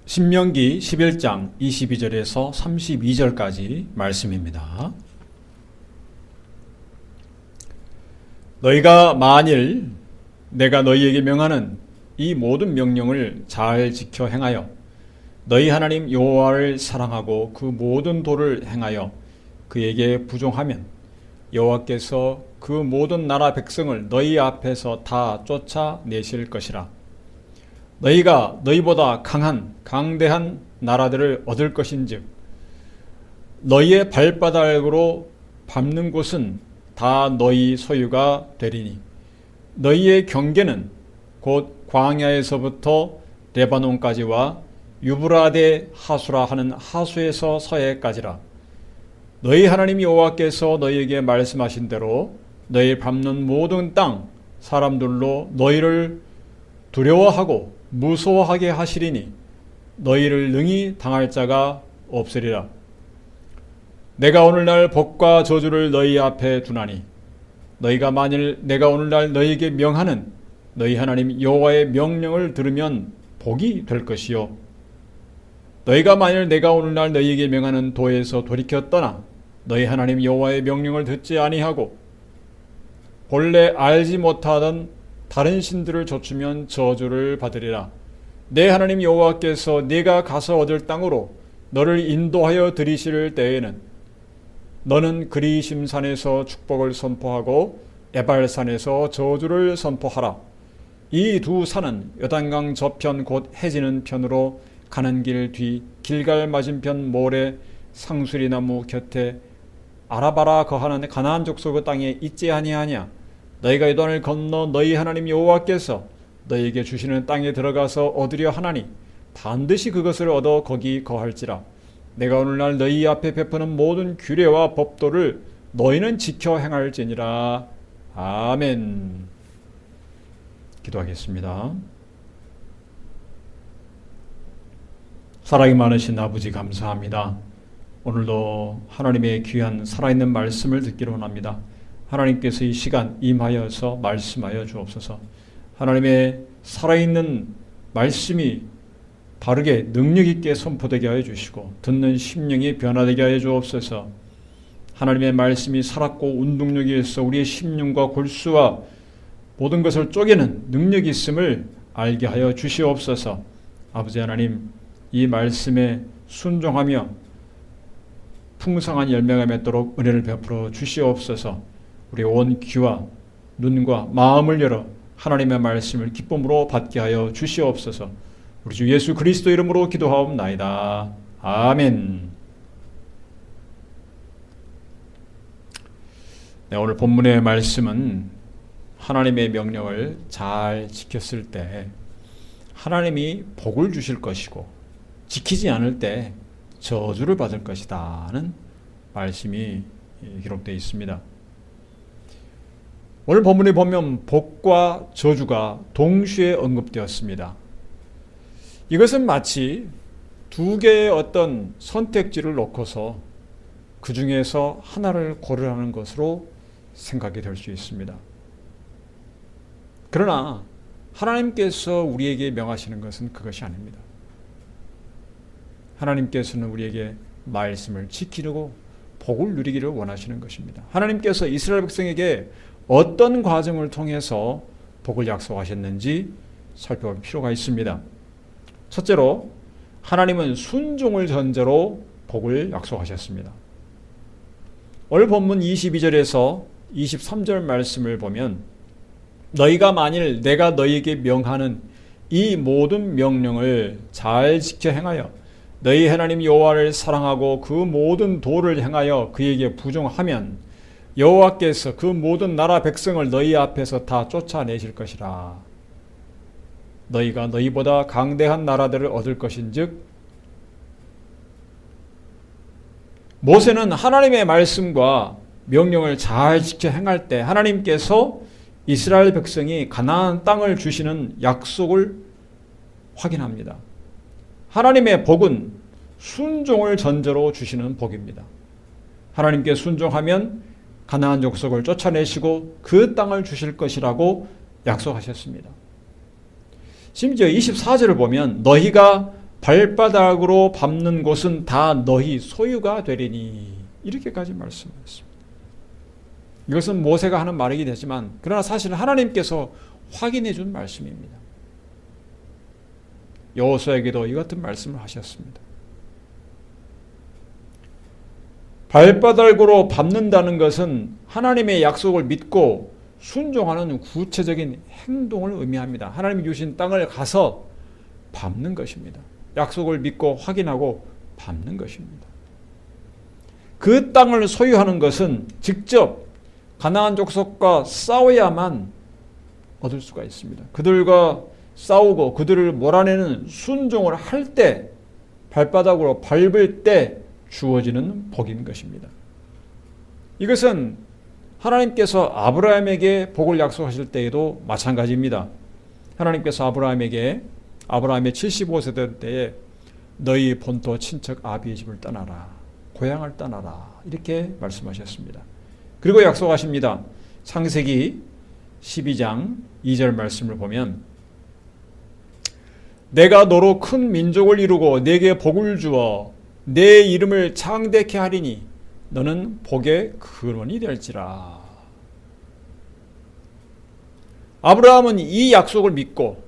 신명기 11장 22절에서 32절까지 말씀입니다. 너희가 만일 내가 너희에게 명하는 이 모든 명령을 잘 지켜 행하여 너희 하나님 여호와를 사랑하고 그 모든 도를 행하여 그에게 부종하면 여호와께서 그 모든 나라 백성을 너희 앞에서 다 쫓아내실 것이라. 너희가 너희보다 강대한 나라들을 얻을 것인즉 너희의 발바닥으로 밟는 곳은 다 너희 소유가 되리니 너희의 경계는 곧 광야에서부터 레바논까지와 유브라데 하수라 하는 하수에서 서해까지라. 너희 하나님 여호와께서 너희에게 말씀하신 대로 너희 밟는 모든 땅 사람들로 너희를 두려워하고 무서워하게 하시리니 너희를 능히 당할 자가 없으리라. 내가 오늘날 복과 저주를 너희 앞에 두나니 너희가 만일 내가 오늘날 너희에게 명하는 너희 하나님 여호와의 명령을 들으면 복이 될 것이요 너희가 만일 내가 오늘날 너희에게 명하는 도에서 돌이켜 떠나 너희 하나님 여호와의 명령을 듣지 아니하고 본래 알지 못하던 다른 신들을 좇으면 저주를 받으리라. 내 하나님 여호와께서 네가 가서 얻을 땅으로 너를 인도하여 들이실 때에는 너는 그리심 산에서 축복을 선포하고 에발산에서 저주를 선포하라. 이 두 산은 요단강 저편 곧 해지는 편으로 가는 길 뒤 길갈 맞은편 모래 상수리 나무 곁에 아라바라 거하는 가나안 족속의 땅에 있지 아니하냐. 너희가 요단을 건너 너희 하나님 여호와께서 너희에게 주시는 땅에 들어가서 얻으려 하나니 반드시 그것을 얻어 거기 거할지라. 내가 오늘날 너희 앞에 베푸는 모든 규례와 법도를 너희는 지켜 행할지니라. 아멘. 기도하겠습니다. 사랑이 많으신 아버지 감사합니다. 오늘도 하나님의 귀한 살아있는 말씀을 듣기를 원합니다. 하나님께서 이 시간 임하여서 말씀하여 주옵소서. 하나님의 살아있는 말씀이 바르게 능력있게 선포되게 하여 주시고 듣는 심령이 변화되게 하여 주옵소서. 하나님의 말씀이 살았고 운동력이 있어 우리의 심령과 골수와 모든 것을 쪼개는 능력이 있음을 알게 하여 주시옵소서. 아버지 하나님, 이 말씀에 순종하며 풍성한 열매가 맺도록 은혜를 베풀어 주시옵소서. 우리 온 귀와 눈과 마음을 열어 하나님의 말씀을 기쁨으로 받게 하여 주시옵소서. 우리 주 예수 그리스도 이름으로 기도하옵나이다. 아멘. 네, 오늘 본문의 말씀은 하나님의 명령을 잘 지켰을 때 하나님이 복을 주실 것이고 지키지 않을 때 저주를 받을 것이다는 말씀이 기록되어 있습니다. 오늘 본문에 보면 복과 저주가 동시에 언급되었습니다. 이것은 마치 두 개의 어떤 선택지를 놓고서 그 중에서 하나를 고르라는 것으로 생각이 될 수 있습니다. 그러나 하나님께서 우리에게 명하시는 것은 그것이 아닙니다. 하나님께서는 우리에게 말씀을 지키려고 복을 누리기를 원하시는 것입니다. 하나님께서 이스라엘 백성에게 어떤 과정을 통해서 복을 약속하셨는지 살펴볼 필요가 있습니다. 첫째로 하나님은 순종을 전제로 복을 약속하셨습니다. 오늘 본문 22절에서 23절 말씀을 보면 너희가 만일 내가 너희에게 명하는 이 모든 명령을 잘 지켜 행하여 너희 하나님 여호와를 사랑하고 그 모든 도를 행하여 그에게 부종하면 여호와께서 그 모든 나라 백성을 너희 앞에서 다 쫓아내실 것이라. 너희가 너희보다 강대한 나라들을 얻을 것인즉 모세는 하나님의 말씀과 명령을 잘 지켜 행할 때 하나님께서 이스라엘 백성이 가나안 땅을 주시는 약속을 확인합니다. 하나님의 복은 순종을 전제로 주시는 복입니다. 하나님께 순종하면 가나안 족속을 쫓아내시고 그 땅을 주실 것이라고 약속하셨습니다. 심지어 24절을 보면 너희가 발바닥으로 밟는 곳은 다 너희 소유가 되리니 이렇게까지 말씀하셨습니다. 이것은 모세가 하는 말이긴 하지만 그러나 사실 하나님께서 확인해 준 말씀입니다. 여호수아에게도 이 같은 말씀을 하셨습니다. 발바닥으로 밟는다는 것은 하나님의 약속을 믿고 순종하는 구체적인 행동을 의미합니다. 하나님이 주신 땅을 가서 밟는 것입니다. 약속을 믿고 확인하고 밟는 것입니다. 그 땅을 소유하는 것은 직접 가나안 족속과 싸워야만 얻을 수가 있습니다. 그들과 싸우고 그들을 몰아내는 순종을 할 때, 발바닥으로 밟을 때 주어지는 복인 것입니다. 이것은 하나님께서 아브라함에게 복을 약속하실 때에도 마찬가지입니다. 하나님께서 아브라함의 75세 된 때에 너희 본토 친척 아비의 집을 떠나라, 고향을 떠나라 이렇게 말씀하셨습니다. 그리고 약속하십니다. 창세기 12장 2절 말씀을 보면 내가 너로 큰 민족을 이루고 내게 복을 주어 내 이름을 창대케 하리니 너는 복의 근원이 될지라. 아브라함은 이 약속을 믿고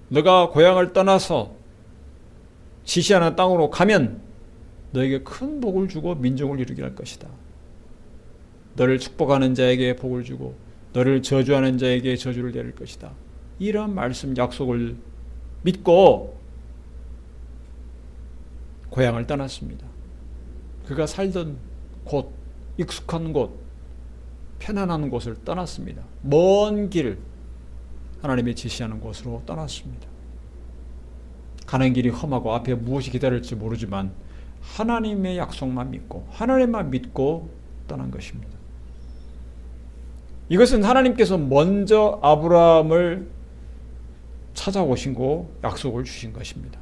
너가 고향을 떠나서 지시하는 땅으로 가면 너에게 큰 복을 주고 민족을 이루게 할 것이다. 너를 축복하는 자에게 복을 주고 너를 저주하는 자에게 저주를 내릴 것이다. 이런 말씀 약속을 믿고 고향을 떠났습니다. 그가 살던 곳, 익숙한 곳, 편안한 곳을 떠났습니다. 먼 길, 하나님이 지시하는 곳으로 떠났습니다. 가는 길이 험하고 앞에 무엇이 기다릴지 모르지만 하나님의 약속만 믿고 하나님만 믿고 떠난 것입니다. 이것은 하나님께서 먼저 아브라함을 찾아오시고 약속을 주신 것입니다.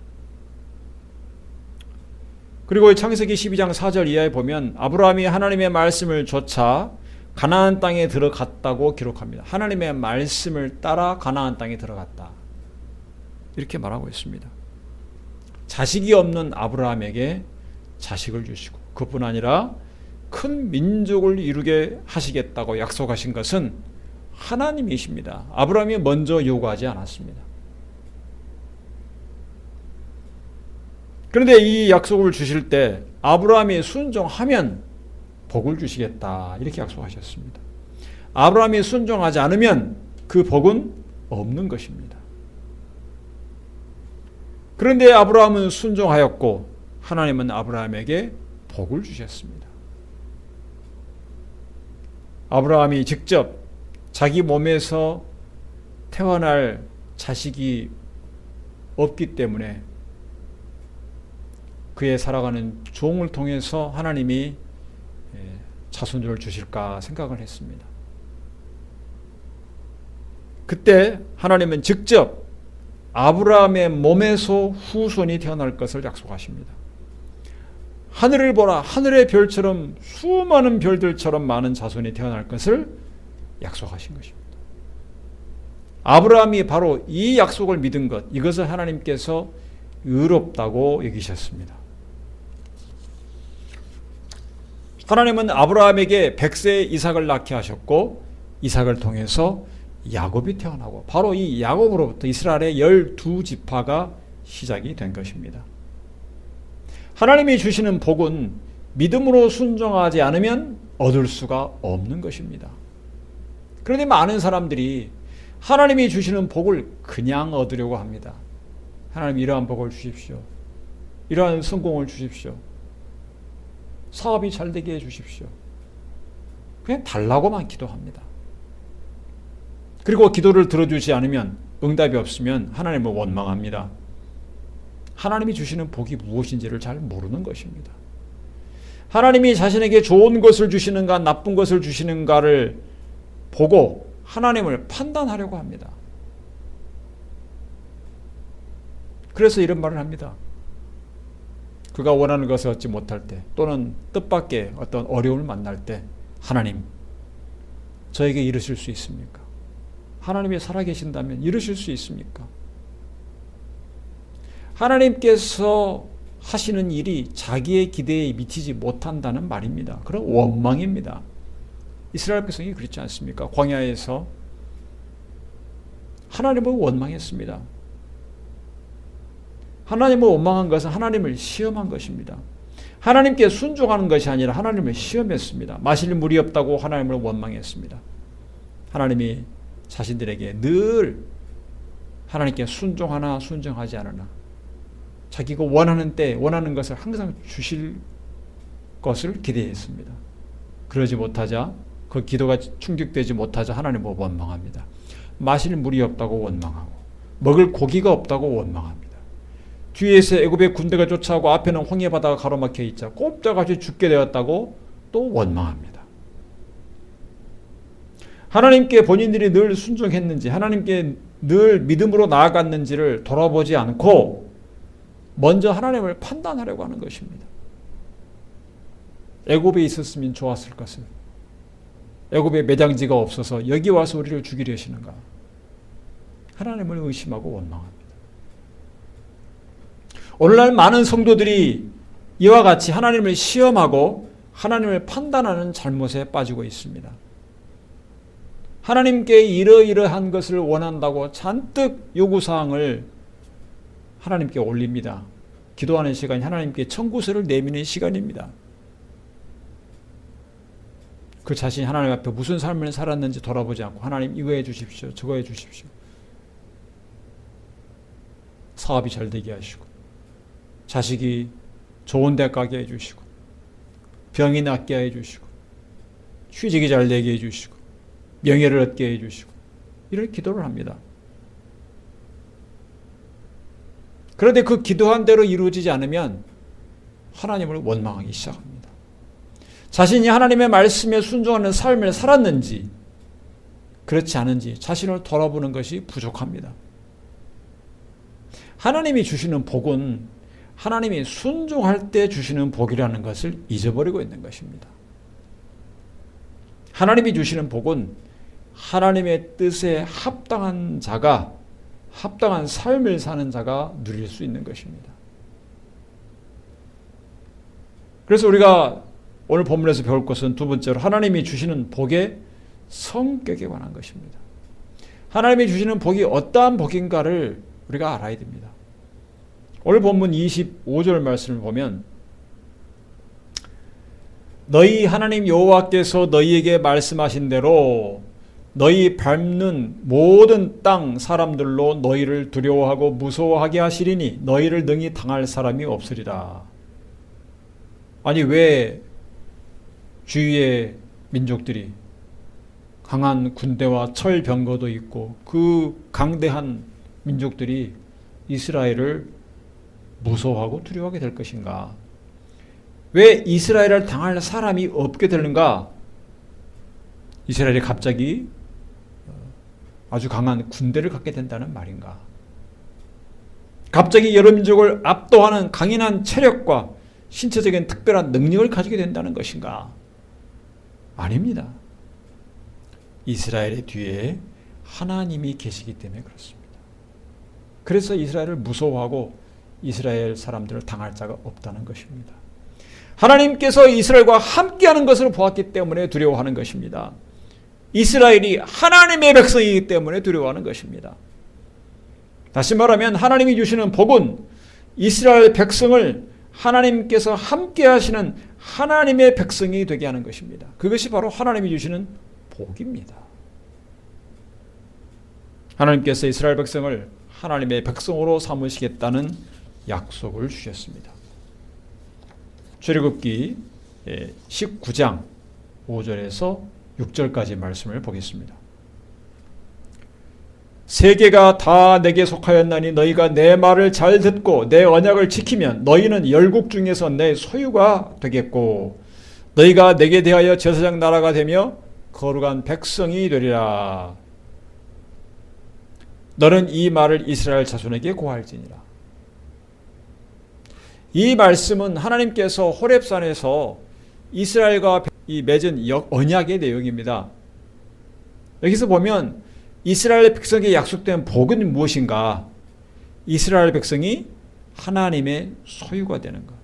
그리고 창세기 12장 4절 이하에 보면 아브라함이 하나님의 말씀을 좇아 가나안 땅에 들어갔다고 기록합니다. 하나님의 말씀을 따라 가나안 땅에 들어갔다. 이렇게 말하고 있습니다. 자식이 없는 아브라함에게 자식을 주시고 그뿐 아니라 큰 민족을 이루게 하시겠다고 약속하신 것은 하나님이십니다. 아브라함이 먼저 요구하지 않았습니다. 그런데 이 약속을 주실 때 아브라함이 순종하면 복을 주시겠다 이렇게 약속하셨습니다. 아브라함이 순종하지 않으면 그 복은 없는 것입니다. 그런데 아브라함은 순종하였고 하나님은 아브라함에게 복을 주셨습니다. 아브라함이 직접 자기 몸에서 태어날 자식이 없기 때문에 그의 살아가는 종을 통해서 하나님이 자손들을 주실까 생각을 했습니다. 그때 하나님은 직접 아브라함의 몸에서 후손이 태어날 것을 약속하십니다. 하늘을 보라, 하늘의 별처럼 수많은 별들처럼 많은 자손이 태어날 것을 약속하신 것입니다. 아브라함이 바로 이 약속을 믿은 것, 이것을 하나님께서 의롭다고 여기셨습니다. 하나님은 아브라함에게 100세에 이삭을 낳게 하셨고 이삭을 통해서 야곱이 태어나고 바로 이 야곱으로부터 이스라엘의 12지파가 시작이 된 것입니다. 하나님이 주시는 복은 믿음으로 순종하지 않으면 얻을 수가 없는 것입니다. 그런데 많은 사람들이 하나님이 주시는 복을 그냥 얻으려고 합니다. 하나님 이러한 복을 주십시오. 이러한 성공을 주십시오. 사업이 잘 되게 해주십시오. 그냥 달라고만 기도합니다. 그리고 기도를 들어주지 않으면 응답이 없으면 하나님을 원망합니다. 하나님이 주시는 복이 무엇인지를 잘 모르는 것입니다. 하나님이 자신에게 좋은 것을 주시는가 나쁜 것을 주시는가를 보고 하나님을 판단하려고 합니다. 그래서 이런 말을 합니다. 그가 원하는 것을 얻지 못할 때 또는 뜻밖의 어떤 어려움을 만날 때 하나님 저에게 이르실 수 있습니까? 하나님이 살아계신다면 이르실 수 있습니까? 하나님께서 하시는 일이 자기의 기대에 미치지 못한다는 말입니다. 그런 원망입니다. 이스라엘 백성이 그렇지 않습니까? 광야에서 하나님을 원망했습니다. 하나님을 원망한 것은 하나님을 시험한 것입니다. 하나님께 순종하는 것이 아니라 하나님을 시험했습니다. 마실 물이 없다고 하나님을 원망했습니다. 하나님이 자신들에게 늘 하나님께 순종하나 순종하지 않으나 자기가 원하는 때 원하는 것을 항상 주실 것을 기대했습니다. 그러지 못하자 그 기도가 충족되지 못하자 하나님을 원망합니다. 마실 물이 없다고 원망하고 먹을 고기가 없다고 원망합니다. 뒤에서 애굽의 군대가 쫓아오고 앞에는 홍해 바다가 가로막혀 있자 꼼짝없이 죽게 되었다고 또 원망합니다. 하나님께 본인들이 늘 순종했는지 하나님께 늘 믿음으로 나아갔는지를 돌아보지 않고 먼저 하나님을 판단하려고 하는 것입니다. 애굽에 있었으면 좋았을 것을 애굽에 매장지가 없어서 여기 와서 우리를 죽이려 하시는가 하나님을 의심하고 원망합니다. 오늘날 많은 성도들이 이와 같이 하나님을 시험하고 하나님을 판단하는 잘못에 빠지고 있습니다. 하나님께 이러이러한 것을 원한다고 잔뜩 요구사항을 하나님께 올립니다. 기도하는 시간이 하나님께 청구서를 내미는 시간입니다. 그 자신이 하나님 앞에 무슨 삶을 살았는지 돌아보지 않고 하나님 이거 해 주십시오. 저거 해 주십시오. 사업이 잘 되게 하시고 자식이 좋은 데 가게 해주시고 병이 낫게 해주시고 취직이 잘 되게 해주시고 명예를 얻게 해주시고 이런 기도를 합니다. 그런데 그 기도한 대로 이루어지지 않으면 하나님을 원망하기 시작합니다. 자신이 하나님의 말씀에 순종하는 삶을 살았는지 그렇지 않은지 자신을 돌아보는 것이 부족합니다. 하나님이 주시는 복은 하나님이 순종할 때 주시는 복이라는 것을 잊어버리고 있는 것입니다. 하나님이 주시는 복은 하나님의 뜻에 합당한 자가 합당한 삶을 사는 자가 누릴 수 있는 것입니다. 그래서 우리가 오늘 본문에서 배울 것은 두 번째로 하나님이 주시는 복의 성격에 관한 것입니다. 하나님이 주시는 복이 어떠한 복인가를 우리가 알아야 됩니다. 오늘 본문 25절 말씀을 보면 너희 하나님 여호와께서 너희에게 말씀하신 대로 너희 밟는 모든 땅 사람들로 너희를 두려워하고 무서워하게 하시리니 너희를 능히 당할 사람이 없으리라. 아니 왜 주위의 민족들이 강한 군대와 철병거도 있고 그 강대한 민족들이 이스라엘을 무서워하고 두려워하게 될 것인가? 왜 이스라엘을 당할 사람이 없게 되는가? 이스라엘이 갑자기 아주 강한 군대를 갖게 된다는 말인가? 갑자기 여러 민족을 압도하는 강인한 체력과 신체적인 특별한 능력을 가지게 된다는 것인가? 아닙니다. 이스라엘의 뒤에 하나님이 계시기 때문에 그렇습니다. 그래서 이스라엘을 무서워하고 이스라엘 사람들을 당할 자가 없다는 것입니다. 하나님께서 이스라엘과 함께하는 것을 보았기 때문에 두려워하는 것입니다. 이스라엘이 하나님의 백성이기 때문에 두려워하는 것입니다. 다시 말하면 하나님이 주시는 복은 이스라엘 백성을 하나님께서 함께하시는 하나님의 백성이 되게 하는 것입니다. 그것이 바로 하나님이 주시는 복입니다. 하나님께서 이스라엘 백성을 하나님의 백성으로 삼으시겠다는 약속을 주셨습니다. 출애굽기 19장 5절에서 6절까지 말씀을 보겠습니다. 세계가 다 내게 속하였나니 너희가 내 말을 잘 듣고 내 언약을 지키면 너희는 열국 중에서 내 소유가 되겠고 너희가 내게 대하여 제사장 나라가 되며 거룩한 백성이 되리라. 너는 이 말을 이스라엘 자손에게 고할지니라. 이 말씀은 하나님께서 호렙산에서 이스라엘과 맺은 언약의 내용입니다. 여기서 보면 이스라엘 백성에게 약속된 복은 무엇인가? 이스라엘 백성이 하나님의 소유가 되는 것,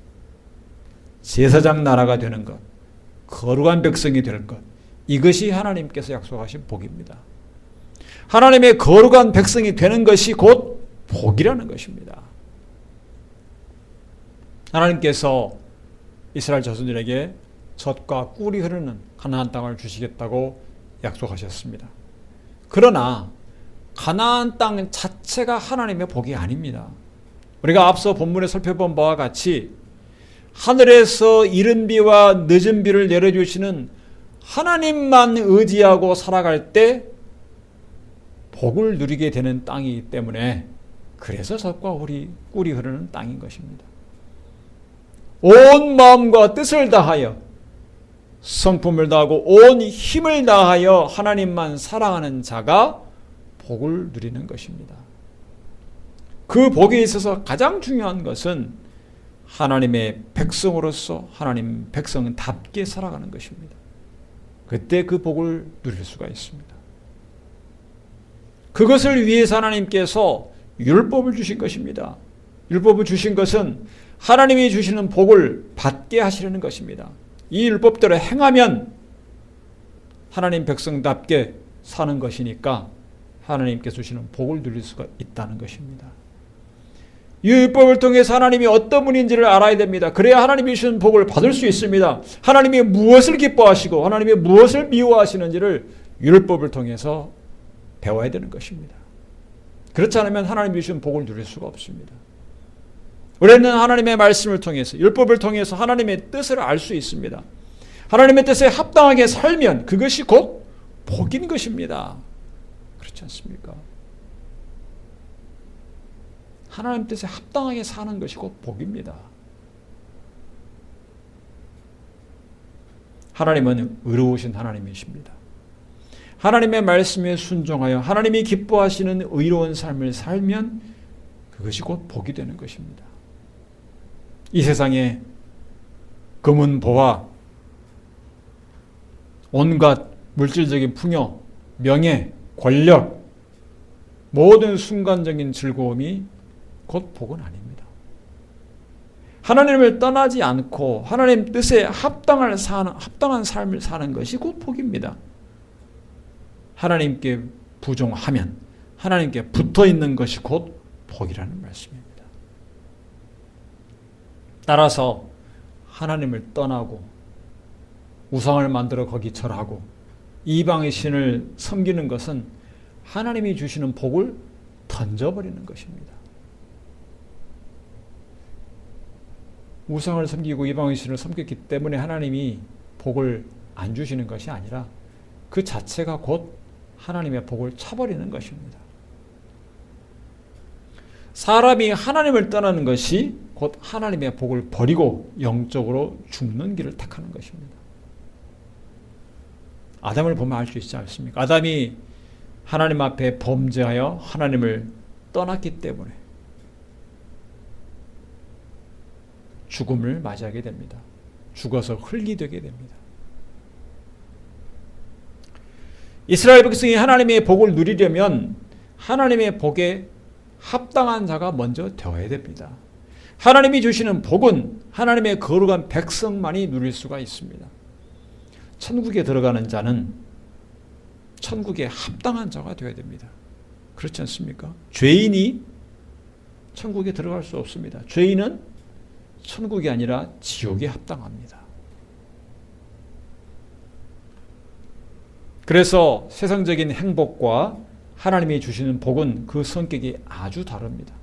제사장 나라가 되는 것, 거룩한 백성이 되는 것, 이것이 하나님께서 약속하신 복입니다. 하나님의 거룩한 백성이 되는 것이 곧 복이라는 것입니다. 하나님께서 이스라엘 자손들에게 젖과 꿀이 흐르는 가나안 땅을 주시겠다고 약속하셨습니다. 그러나 가나안 땅 자체가 하나님의 복이 아닙니다. 우리가 앞서 본문에 살펴본 바와 같이 하늘에서 이른 비와 늦은 비를 내려주시는 하나님만 의지하고 살아갈 때 복을 누리게 되는 땅이기 때문에 그래서 젖과 꿀이 흐르는 땅인 것입니다. 온 마음과 뜻을 다하여 성품을 다하고 온 힘을 다하여 하나님만 사랑하는 자가 복을 누리는 것입니다. 그 복에 있어서 가장 중요한 것은 하나님의 백성으로서 하나님 백성답게 살아가는 것입니다. 그때 그 복을 누릴 수가 있습니다. 그것을 위해서 하나님께서 율법을 주신 것입니다. 율법을 주신 것은 하나님이 주시는 복을 받게 하시려는 것입니다. 이 율법대로 행하면 하나님 백성답게 사는 것이니까 하나님께서 주시는 복을 누릴 수가 있다는 것입니다. 이 율법을 통해서 하나님이 어떤 분인지를 알아야 됩니다. 그래야 하나님이 주시는 복을 받을 수 있습니다. 하나님이 무엇을 기뻐하시고 하나님이 무엇을 미워하시는지를 율법을 통해서 배워야 되는 것입니다. 그렇지 않으면 하나님이 주시는 복을 누릴 수가 없습니다. 우리는 하나님의 말씀을 통해서 율법을 통해서 하나님의 뜻을 알 수 있습니다. 하나님의 뜻에 합당하게 살면 그것이 곧 복인 것입니다. 그렇지 않습니까? 하나님 뜻에 합당하게 사는 것이 곧 복입니다. 하나님은 의로우신 하나님이십니다. 하나님의 말씀에 순종하여 하나님이 기뻐하시는 의로운 삶을 살면 그것이 곧 복이 되는 것입니다. 이 세상에 금은보화, 온갖 물질적인 풍요, 명예, 권력, 모든 순간적인 즐거움이 곧 복은 아닙니다. 하나님을 떠나지 않고 하나님 뜻에 합당한 삶을 사는 것이 곧 복입니다. 하나님께 부종하면 하나님께 붙어있는 것이 곧 복이라는 말씀입니다. 따라서 하나님을 떠나고 우상을 만들어 거기 절하고 이방의 신을 섬기는 것은 하나님이 주시는 복을 던져버리는 것입니다. 우상을 섬기고 이방의 신을 섬겼기 때문에 하나님이 복을 안 주시는 것이 아니라 그 자체가 곧 하나님의 복을 차버리는 것입니다. 사람이 하나님을 떠나는 것이 곧 하나님의 복을 버리고 영적으로 죽는 길을 택하는 것입니다. 아담을 보면 알 수 있지 않습니까? 아담이 하나님 앞에 범죄하여 하나님을 떠났기 때문에 죽음을 맞이하게 됩니다. 죽어서 흙이 되게 됩니다. 이스라엘 백성이 하나님의 복을 누리려면 하나님의 복에 합당한 자가 먼저 되어야 됩니다. 하나님이 주시는 복은 하나님의 거룩한 백성만이 누릴 수가 있습니다. 천국에 들어가는 자는 천국에 합당한 자가 되어야 됩니다. 그렇지 않습니까? 죄인이 천국에 들어갈 수 없습니다. 죄인은 천국이 아니라 지옥에 합당합니다. 그래서 세상적인 행복과 하나님이 주시는 복은 그 성격이 아주 다릅니다.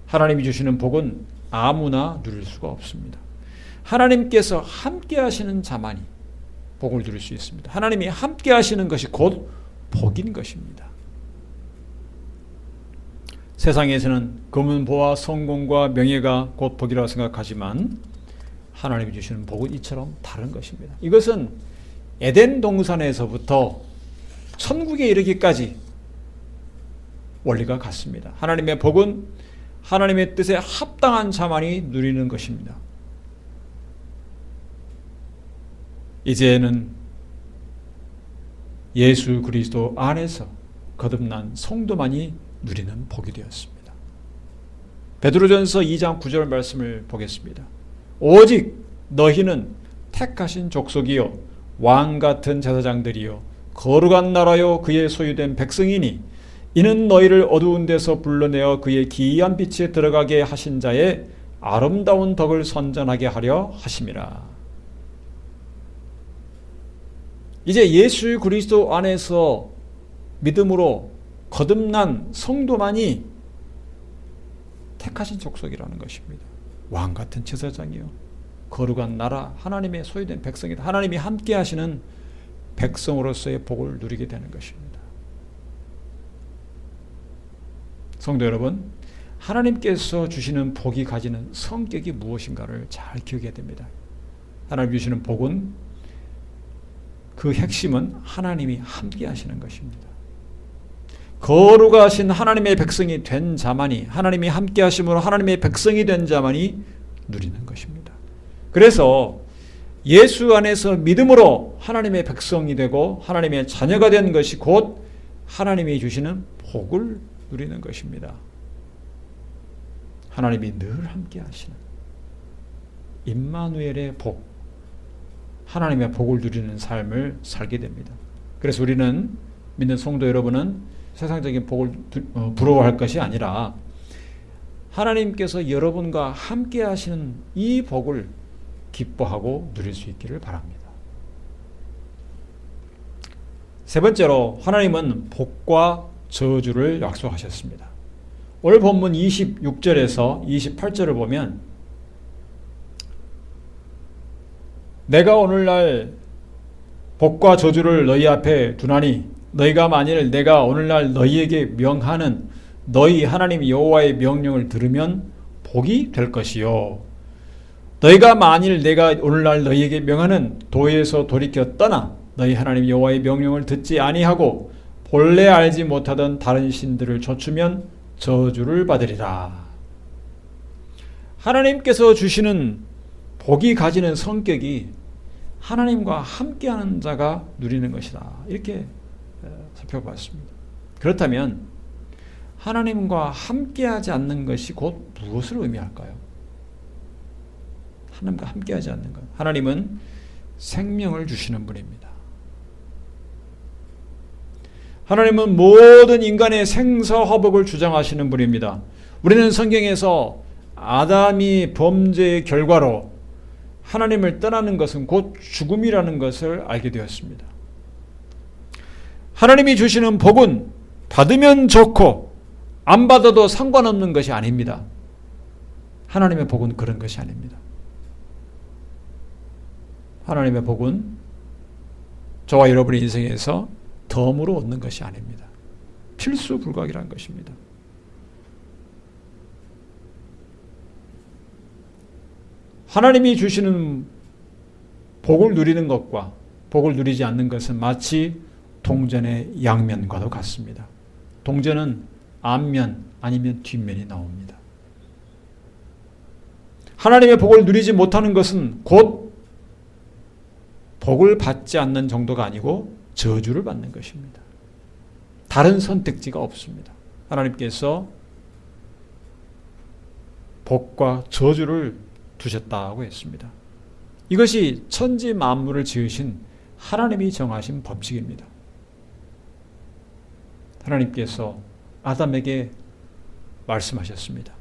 하나님이 주시는 복은 아무나 누릴 수가 없습니다. 하나님께서 함께 하시는 자만이 복을 누릴 수 있습니다. 하나님이 함께 하시는 것이 곧 복인 것입니다. 세상에서는 금은보화 성공과 명예가 곧 복이라고 생각하지만 하나님이 주시는 복은 이처럼 다른 것입니다. 이것은 에덴 동산에서부터 천국에 이르기까지 원리가 같습니다. 하나님의 복은 하나님의 뜻에 합당한 자만이 누리는 것입니다. 이제는 예수 그리스도 안에서 거듭난 성도만이 누리는 복이 되었습니다. 베드로전서 2장 9절 말씀을 보겠습니다. 오직 너희는 택하신 족속이요 왕 같은 제사장들이요 거룩한 나라요 그의 소유된 백성이니 이는 너희를 어두운 데서 불러내어 그의 기이한 빛에 들어가게 하신 자의 아름다운 덕을 선전하게 하려 하심이라. 이제 예수 그리스도 안에서 믿음으로 거듭난 성도만이 택하신 족속이라는 것입니다. 왕 같은 제사장이요 거룩한 나라 하나님의 소유된 백성이다. 하나님이 함께 하시는 백성으로서의 복을 누리게 되는 것입니다. 성도 여러분, 하나님께서 주시는 복이 가지는 성격이 무엇인가를 잘 기억해야 됩니다. 하나님 주시는 복은 그 핵심은 하나님이 함께 하시는 것입니다. 거룩하신 하나님의 백성이 된 자만이 하나님이 함께 하심으로 하나님의 백성이 된 자만이 누리는 것입니다. 그래서 예수 안에서 믿음으로 하나님의 백성이 되고 하나님의 자녀가 된 것이 곧 하나님이 주시는 복을 누리는 것입니다. 하나님이 늘 함께 하시는 임마누엘의 복, 하나님의 복을 누리는 삶을 살게 됩니다. 그래서 우리는 믿는 성도 여러분은 세상적인 복을 부러워할 것이 아니라 하나님께서 여러분과 함께 하시는 이 복을 기뻐하고 누릴 수 있기를 바랍니다. 세 번째로 하나님은 복과 저주를 약속하셨습니다. 오늘 본문 26절에서 28절을 보면 내가 오늘날 복과 저주를 너희 앞에 두나니 너희가 만일 내가 오늘날 너희에게 명하는 너희 하나님 여호와의 명령을 들으면 복이 될 것이요 너희가 만일 내가 오늘날 너희에게 명하는 도에서 돌이켜 떠나 너희 하나님 여호와의 명령을 듣지 아니하고 본래 알지 못하던 다른 신들을 좇으면 저주를 받으리라. 하나님께서 주시는 복이 가지는 성격이 하나님과 함께하는 자가 누리는 것이다. 이렇게 살펴봤습니다. 그렇다면 하나님과 함께하지 않는 것이 곧 무엇을 의미할까요? 하나님과 함께하지 않는 것. 하나님은 생명을 주시는 분입니다. 하나님은 모든 인간의 생사화복을 주장하시는 분입니다. 우리는 성경에서 아담이 범죄의 결과로 하나님을 떠나는 것은 곧 죽음이라는 것을 알게 되었습니다. 하나님이 주시는 복은 받으면 좋고 안 받아도 상관없는 것이 아닙니다. 하나님의 복은 그런 것이 아닙니다. 하나님의 복은 저와 여러분의 인생에서 덤으로 얻는 것이 아닙니다. 필수 불가결한 것입니다. 하나님이 주시는 복을 누리는 것과 복을 누리지 않는 것은 마치 동전의 양면과도 같습니다. 동전은 앞면 아니면 뒷면이 나옵니다. 하나님의 복을 누리지 못하는 것은 곧 복을 받지 않는 정도가 아니고 저주를 받는 것입니다. 다른 선택지가 없습니다. 하나님께서 복과 저주를 두셨다고 했습니다. 이것이 천지 만물을 지으신 하나님이 정하신 법칙입니다. 하나님께서 아담에게 말씀하셨습니다.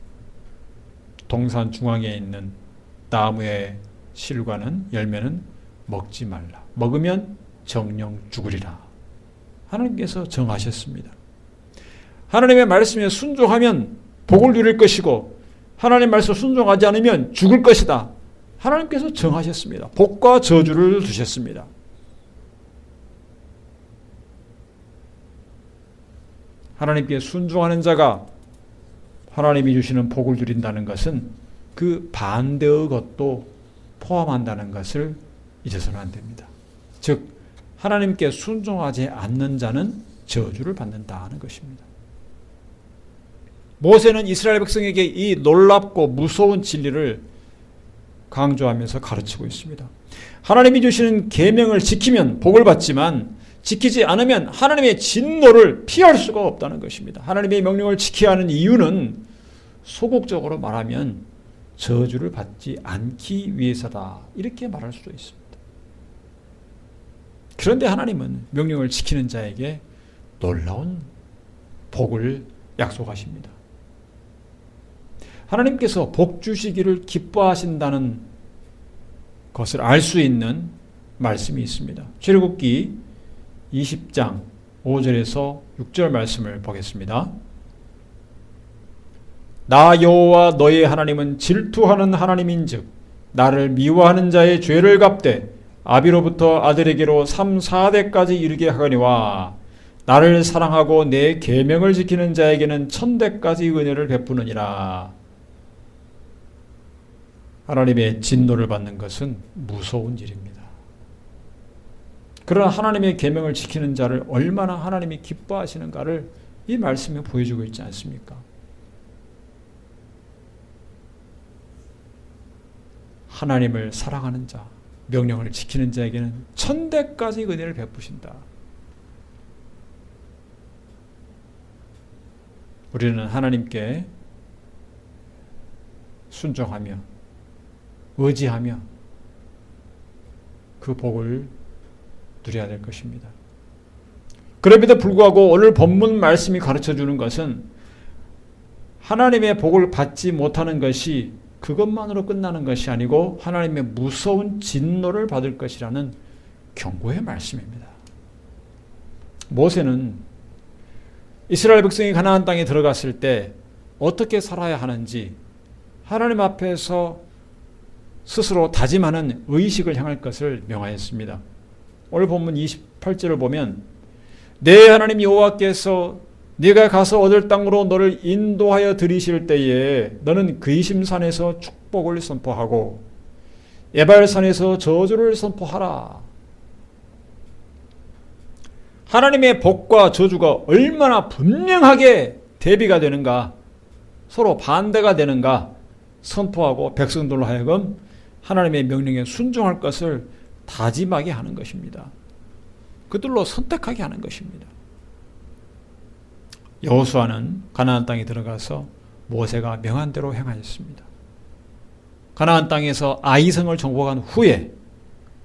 동산 중앙에 있는 나무의 실과는 열매는 먹지 말라. 먹으면 정령 죽으리라. 하나님께서 정하셨습니다. 하나님의 말씀에 순종하면 복을 누릴 것이고 하나님 말씀 순종하지 않으면 죽을 것이다. 하나님께서 정하셨습니다. 복과 저주를 두셨습니다. 하나님께 순종하는 자가 하나님이 주시는 복을 누린다는 것은 그 반대의 것도 포함한다는 것을 잊어서는 안 됩니다. 즉 하나님께 순종하지 않는 자는 저주를 받는다는 것입니다. 모세는 이스라엘 백성에게 이 놀랍고 무서운 진리를 강조하면서 가르치고 있습니다. 하나님이 주시는 계명을 지키면 복을 받지만 지키지 않으면 하나님의 진노를 피할 수가 없다는 것입니다. 하나님의 명령을 지켜야 하는 이유는 소극적으로 말하면 저주를 받지 않기 위해서다. 이렇게 말할 수도 있습니다. 그런데 하나님은 명령을 지키는 자에게 놀라운 복을 약속하십니다. 하나님께서 복 주시기를 기뻐하신다는 것을 알 수 있는 말씀이 있습니다. 출애굽기 20장 5절에서 6절 말씀을 보겠습니다. 나 여호와 너의 하나님은 질투하는 하나님인즉 나를 미워하는 자의 죄를 갚되 아비로부터 아들에게로 3, 4대까지 이르게 하거니와 나를 사랑하고 내 계명을 지키는 자에게는 1000대까지 은혜를 베푸느니라. 하나님의 진노를 받는 것은 무서운 일입니다. 그러나 하나님의 계명을 지키는 자를 얼마나 하나님이 기뻐하시는가를 이 말씀에 보여주고 있지 않습니까? 하나님을 사랑하는 자, 명령을 지키는 자에게는 1000대까지 은혜를 베푸신다. 우리는 하나님께 순종하며 의지하며 그 복을 누려야 될 것입니다. 그럼에도 불구하고 오늘 본문 말씀이 가르쳐주는 것은 하나님의 복을 받지 못하는 것이 그것만으로 끝나는 것이 아니고 하나님의 무서운 진노를 받을 것이라는 경고의 말씀입니다. 모세는 이스라엘 백성이 가나안 땅에 들어갔을 때 어떻게 살아야 하는지 하나님 앞에서 스스로 다짐하는 의식을 향할 것을 명하였습니다. 오늘 본문 28절을 보면 내 하나님 여호와께서 네가 가서 얻을 땅으로 너를 인도하여 들이실 때에 너는 그이심산에서 축복을 선포하고 에발산에서 저주를 선포하라. 하나님의 복과 저주가 얼마나 분명하게 대비가 되는가, 서로 반대가 되는가 선포하고 백성들로 하여금 하나님의 명령에 순종할 것을 다짐하게 하는 것입니다. 그들로 선택하게 하는 것입니다. 여호수아는 가나안 땅에 들어가서 모세가 명한 대로 행하였습니다. 가나안 땅에서 아이성을 정복한 후에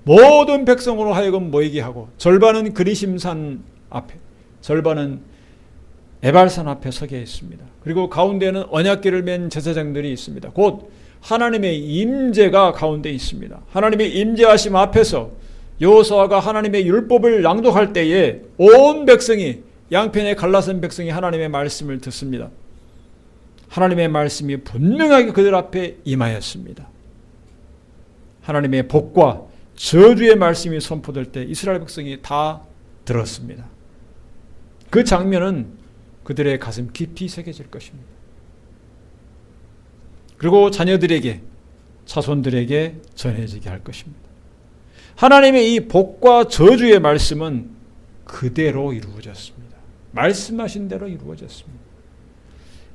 모든 백성으로 하여금 모이게 하고 절반은 그리심산 앞에, 절반은 에발산 앞에 서게 했습니다. 그리고 가운데는 언약궤를 맨 제사장들이 있습니다. 곧 하나님의 임재가 가운데 있습니다. 하나님의 임재하심 앞에서 여호수아가 하나님의 율법을 낭독할 때에 온 백성이, 양편에 갈라선 백성이 하나님의 말씀을 듣습니다. 하나님의 말씀이 분명하게 그들 앞에 임하였습니다. 하나님의 복과 저주의 말씀이 선포될 때 이스라엘 백성이 다 들었습니다. 그 장면은 그들의 가슴 깊이 새겨질 것입니다. 그리고 자녀들에게, 자손들에게 전해지게 할 것입니다. 하나님의 이 복과 저주의 말씀은 그대로 이루어졌습니다. 말씀하신 대로 이루어졌습니다.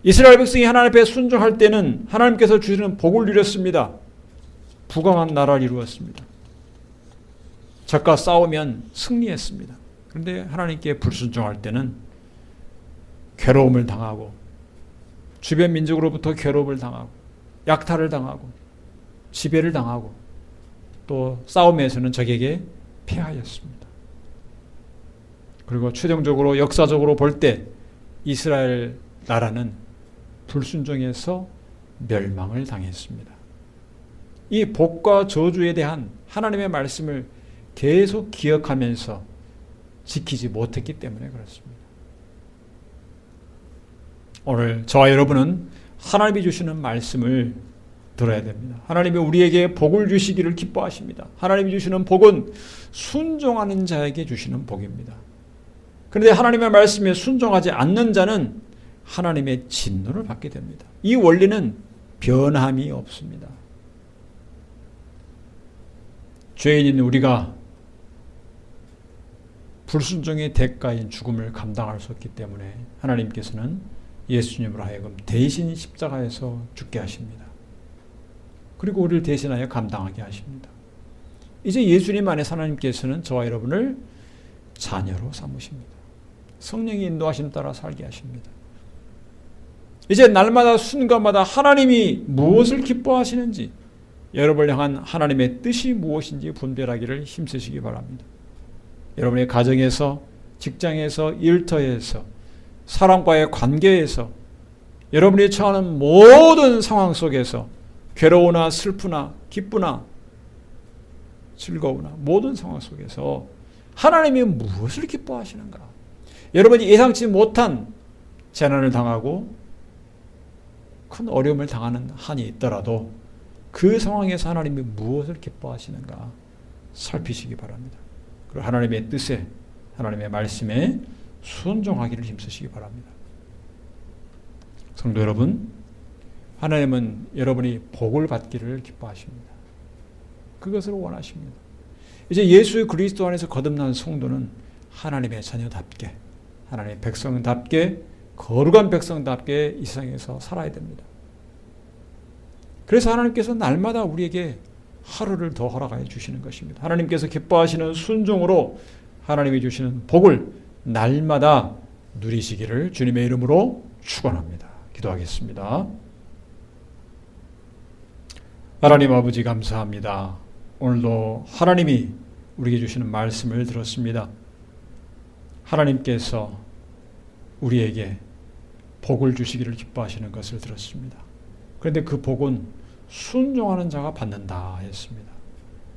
이스라엘 백성이 하나님 앞에 순종할 때는 하나님께서 주시는 복을 누렸습니다. 부강한 나라를 이루었습니다. 적과 싸우면 승리했습니다. 그런데 하나님께 불순종할 때는 괴로움을 당하고 주변 민족으로부터 괴로움을 당하고 약탈을 당하고 지배를 당하고 또 싸움에서는 적에게 패하였습니다. 그리고 최종적으로 역사적으로 볼 때 이스라엘 나라는 불순종에서 멸망을 당했습니다. 이 복과 저주에 대한 하나님의 말씀을 계속 기억하면서 지키지 못했기 때문에 그렇습니다. 오늘 저와 여러분은 하나님이 주시는 말씀을 들어야 됩니다. 하나님이 우리에게 복을 주시기를 기뻐하십니다. 하나님이 주시는 복은 순종하는 자에게 주시는 복입니다. 그런데 하나님의 말씀에 순종하지 않는 자는 하나님의 진노를 받게 됩니다. 이 원리는 변함이 없습니다. 죄인인 우리가 불순종의 대가인 죽음을 감당할 수 없기 때문에 하나님께서는 예수님으로 하여금 대신 십자가에서 죽게 하십니다. 그리고 우리를 대신하여 감당하게 하십니다. 이제 예수님 안에서 하나님께서는 저와 여러분을 자녀로 삼으십니다. 성령의 인도하심 따라 살게 하십니다. 이제 날마다 순간마다 하나님이 무엇을 기뻐하시는지, 여러분을 향한 하나님의 뜻이 무엇인지 분별하기를 힘쓰시기 바랍니다. 여러분의 가정에서, 직장에서, 일터에서, 사람과의 관계에서, 여러분이 처하는 모든 상황 속에서 괴로우나 슬프나 기쁘나 즐거우나 모든 상황 속에서 하나님이 무엇을 기뻐하시는가? 여러분이 예상치 못한 재난을 당하고 큰 어려움을 당하는 한이 있더라도 그 상황에서 하나님이 무엇을 기뻐하시는가 살피시기 바랍니다. 그리고 하나님의 뜻에, 하나님의 말씀에 순종하기를 힘쓰시기 바랍니다. 성도 여러분, 하나님은 여러분이 복을 받기를 기뻐하십니다. 그것을 원하십니다. 이제 예수 그리스도 안에서 거듭난 성도는 하나님의 자녀답게, 하나님의 백성답게, 거룩한 백성답게 이 세상에서 살아야 됩니다. 그래서 하나님께서 날마다 우리에게 하루를 더 허락하여 주시는 것입니다. 하나님께서 기뻐하시는 순종으로 하나님이 주시는 복을 날마다 누리시기를 주님의 이름으로 축원합니다. 기도하겠습니다. 하나님 아버지 감사합니다. 오늘도 하나님이 우리에게 주시는 말씀을 들었습니다. 하나님께서 우리에게 복을 주시기를 기뻐하시는 것을 들었습니다. 그런데 그 복은 순종하는 자가 받는다 했습니다.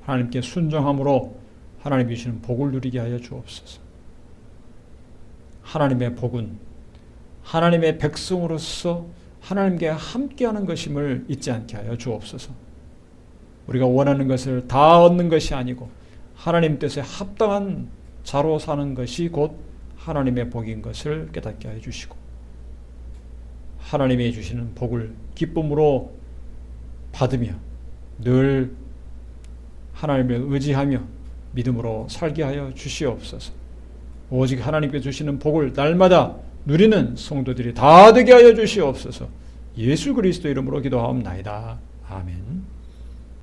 하나님께 순종함으로 하나님이 주시는 복을 누리게 하여 주옵소서. 하나님의 복은 하나님의 백성으로서 하나님께 함께하는 것임을 잊지 않게 하여 주옵소서. 우리가 원하는 것을 다 얻는 것이 아니고 하나님 뜻에 합당한 자로 사는 것이 곧 하나님의 복인 것을 깨닫게 하여 주시고, 하나님이 주시는 복을 기쁨으로 받으며 늘 하나님을 의지하며 믿음으로 살게 하여 주시옵소서. 오직 하나님께 주시는 복을 날마다 누리는 성도들이 다 되게 하여 주시옵소서. 예수 그리스도 이름으로 기도하옵나이다. 아멘.